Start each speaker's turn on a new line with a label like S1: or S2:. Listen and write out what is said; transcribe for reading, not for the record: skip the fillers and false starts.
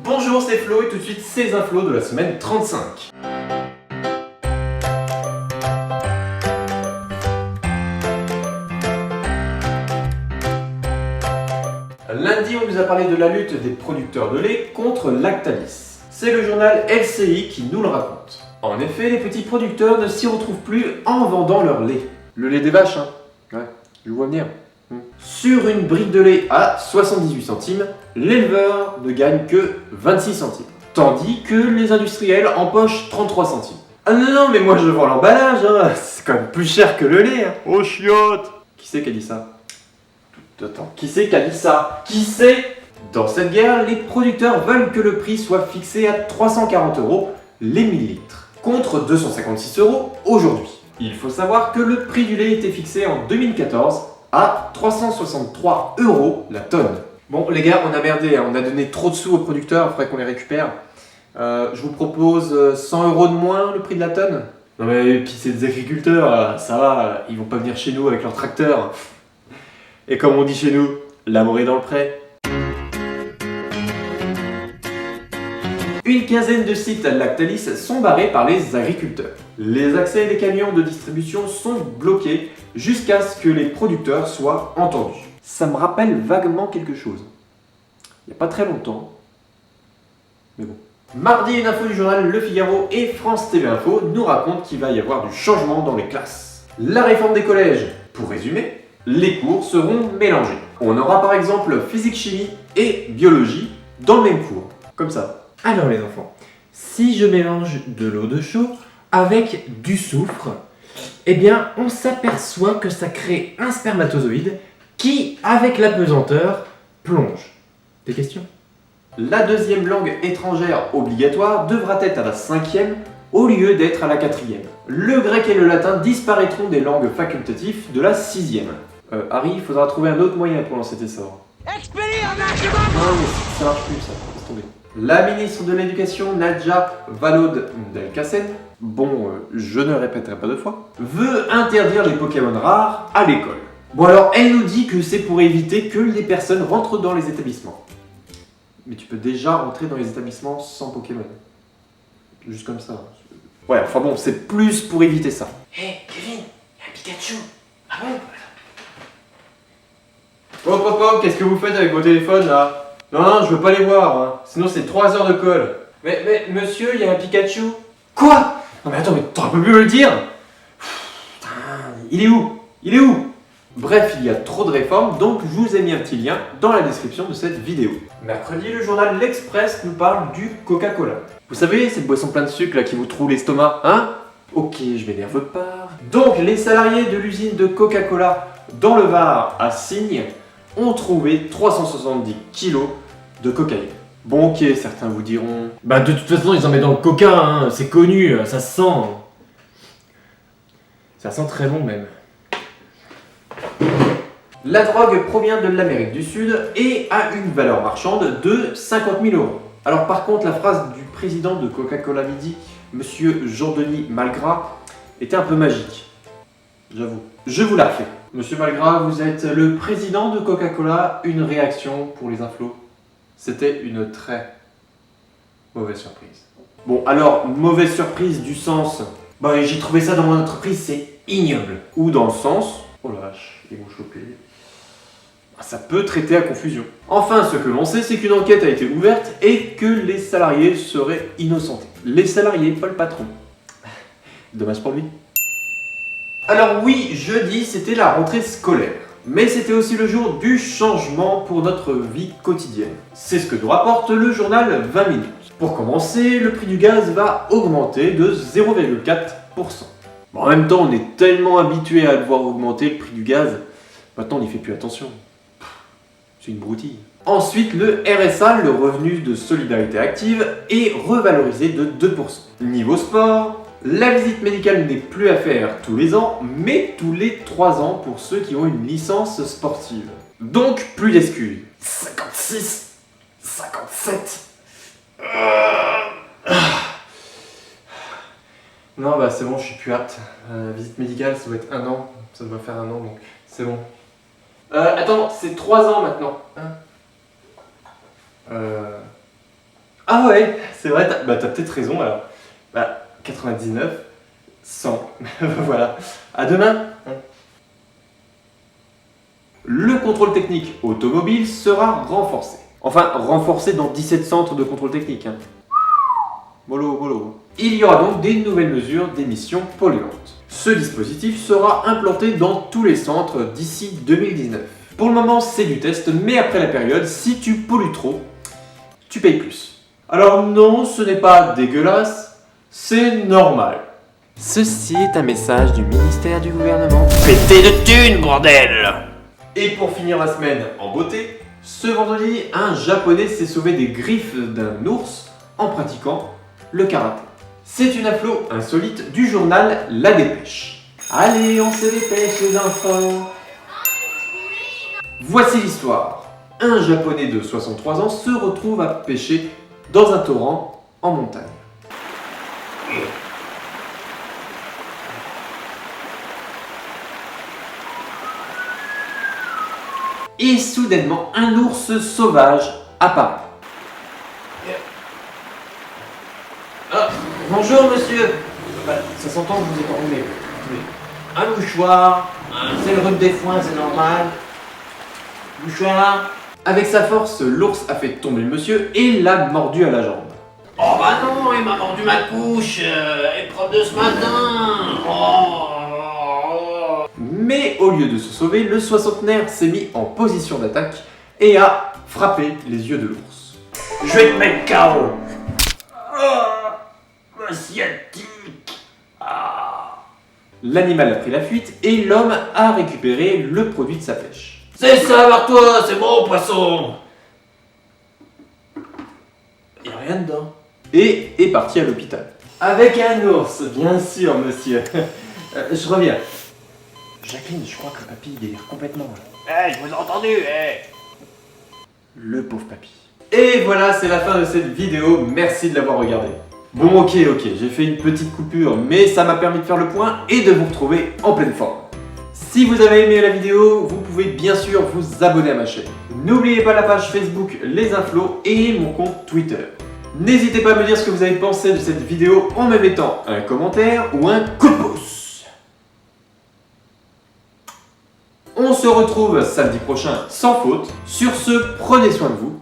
S1: Bonjour, c'est Flo et tout de suite ces infos de la semaine 35. Lundi, on vous a parlé de la lutte des producteurs de lait contre Lactalis. C'est le journal LCI qui nous le raconte. En effet, les petits producteurs ne s'y retrouvent plus en vendant leur lait. Le lait des vaches, hein. Ouais, je vois venir. Sur une brique de lait à 78 centimes, l'éleveur ne gagne que 26 centimes. Tandis que les industriels empochent 33 centimes. Ah non, mais moi je vends l'emballage, hein. C'est quand même plus cher que le lait. Hein. Oh chiotte! Qui c'est qui a dit ça? Attends, qui c'est qui a dit ça? Qui c'est? Dans cette guerre, les producteurs veulent que le prix soit fixé à 340 € les millilitres, contre 256 € aujourd'hui. Il faut savoir que le prix du lait était fixé en 2014 à 363 € la tonne. Bon les gars, on a merdé, hein. On a donné trop de sous aux producteurs, il faudrait qu'on les récupère. Je vous propose 100 € de moins le prix de la tonne. Non mais puis c'est des agriculteurs, ça va, ils vont pas venir chez nous avec leur tracteur. Et comme on dit chez nous, l'amour est dans le pré. Une quinzaine de sites Lactalis sont barrés par les agriculteurs. Les accès des camions de distribution sont bloqués jusqu'à ce que les producteurs soient entendus. Ça me rappelle vaguement quelque chose. Il n'y a pas très longtemps. Mais bon. Mardi, une info du journal Le Figaro et France TV Info nous racontent qu'il va y avoir du changement dans les classes. La réforme des collèges. Pour résumer, les cours seront mélangés. On aura par exemple physique-chimie et biologie dans le même cours. Comme ça.
S2: Alors les enfants, si je mélange de l'eau de chaux avec du soufre, eh bien on s'aperçoit que ça crée un spermatozoïde qui, avec la pesanteur, plonge. Des questions?
S1: La deuxième langue étrangère obligatoire devra être à la 5e au lieu d'être à la 4e. Le grec et le latin disparaîtront des langues facultatives de la 6e. Harry, il faudra trouver un autre moyen pour lancer tes sorts.
S3: Expédie un maximum.
S1: Non mais ça marche plus ça, laisse tomber. La ministre de l'Éducation, Nadja Vallaud-Belkacem, je ne répéterai pas deux fois, veut interdire les Pokémon rares à l'école. Bon alors, elle nous dit que c'est pour éviter que les personnes rentrent dans les établissements. Mais tu peux déjà rentrer dans les établissements sans Pokémon. Juste comme ça. Ouais, enfin bon, c'est plus pour éviter ça.
S2: Hé Kevin, y'a un Pikachu. Ah bon?
S1: Oh, qu'est-ce que vous faites avec vos téléphones là? Non, je veux pas les voir, hein. Sinon c'est 3 heures de colle.
S2: Mais monsieur, il y a un Pikachu.
S1: Quoi? Non mais attends, mais t'aurais pas pu me le dire? Putain, il est où? Il est où? Bref, il y a trop de réformes, donc je vous ai mis un petit lien dans la description de cette vidéo. Mercredi, le journal L'Express nous parle du Coca-Cola. Vous savez, cette boisson pleine de sucre là qui vous troue l'estomac, hein? Ok, je m'énerve pas. Donc, les salariés de l'usine de Coca-Cola dans le Var à Signes ont trouvé 370 kilos de cocaïne. Bon ok, certains vous diront...
S2: Bah de toute façon, ils en mettent dans le coca, hein. C'est connu, ça se sent. Ça sent très bon même.
S1: La drogue provient de l'Amérique du Sud et a une valeur marchande de 50 000 €. Alors par contre, la phrase du président de Coca-Cola Midi, Monsieur Jean-Denis Malgras, était un peu magique. J'avoue. Je vous la refais. Monsieur Malgras, vous êtes le président de Coca-Cola. Une réaction pour les inflos? C'était une très mauvaise surprise. Bon, alors, mauvaise surprise du sens... Bah, j'ai trouvé ça dans mon entreprise, c'est ignoble. Ou dans le sens... Oh la vache, ils m'ont chopé. Ça peut traiter à confusion. Enfin, ce que l'on sait, c'est qu'une enquête a été ouverte et que les salariés seraient innocentés. Les salariés, pas le patron. Dommage pour lui. Alors oui, jeudi, c'était la rentrée scolaire. Mais c'était aussi le jour du changement pour notre vie quotidienne. C'est ce que nous rapporte le journal 20 minutes. Pour commencer, le prix du gaz va augmenter de 0,4%. Bon, en même temps, on est tellement habitué à le voir augmenter le prix du gaz, maintenant on n'y fait plus attention. C'est une broutille. Ensuite, le RSA, le revenu de solidarité active, est revalorisé de 2%. Niveau sport, la visite médicale n'est plus à faire tous les ans, mais tous les 3 ans pour ceux qui ont une licence sportive. Donc, plus d'excuses. 56, 57. Non, bah c'est bon, je suis plus apte. Visite médicale, ça doit être 1 an. Ça doit faire 1 an, donc c'est bon. Attends, c'est 3 ans maintenant. Hein Ah ouais, c'est vrai, t'as peut-être raison alors. 99, 100, voilà. À demain. Le contrôle technique automobile sera renforcé. Enfin, renforcé dans 17 centres de contrôle technique. Mollo, mollo. Il y aura donc des nouvelles mesures d'émissions polluantes. Ce dispositif sera implanté dans tous les centres d'ici 2019. Pour le moment, c'est du test, mais après la période, si tu pollues trop, tu payes plus. Alors non, ce n'est pas dégueulasse, c'est normal.
S2: Ceci est un message du ministère du gouvernement.
S3: Pété de thunes, bordel!
S1: Et pour finir la semaine en beauté, ce vendredi, un japonais s'est sauvé des griffes d'un ours en pratiquant le karaté. C'est une info insolite du journal La Dépêche. Allez, on se dépêche les enfants. Voici l'histoire. Un japonais de 63 ans se retrouve à pêcher dans un torrent en montagne. Et soudainement, un ours sauvage apparaît. Ah, bonjour monsieur. Ça s'entend que vous êtes enrhumé. Un mouchoir, c'est le rhume des foins, c'est normal. Mouchoir. Avec sa force, l'ours a fait tomber le monsieur et l'a mordu à la jambe.
S3: Oh bah non, il m'a mordu ma couche, épreuve de ce matin. Oh.
S1: Mais au lieu de se sauver, le soixantenaire s'est mis en position d'attaque et a frappé les yeux de l'ours.
S3: Je vais te mettre KO. Ma sciatique.
S1: L'animal a pris la fuite et l'homme a récupéré le produit de sa pêche.
S3: C'est ça, barre-toi, c'est mon poisson.
S1: Il n'y a rien dedans. Et est parti à l'hôpital. Avec un ours, bien sûr, monsieur. Je reviens. Jacqueline, je crois que papy délire complètement.
S3: Je vous ai entendu,
S1: Le pauvre papy. Et voilà, c'est la fin de cette vidéo. Merci de l'avoir regardée. Bon, ok, j'ai fait une petite coupure, mais ça m'a permis de faire le point et de vous retrouver en pleine forme. Si vous avez aimé la vidéo, vous pouvez bien sûr vous abonner à ma chaîne. N'oubliez pas la page Facebook Les Inflos et mon compte Twitter. N'hésitez pas à me dire ce que vous avez pensé de cette vidéo en me mettant un commentaire ou un coup de pouce. On se retrouve samedi prochain sans faute. Sur ce, prenez soin de vous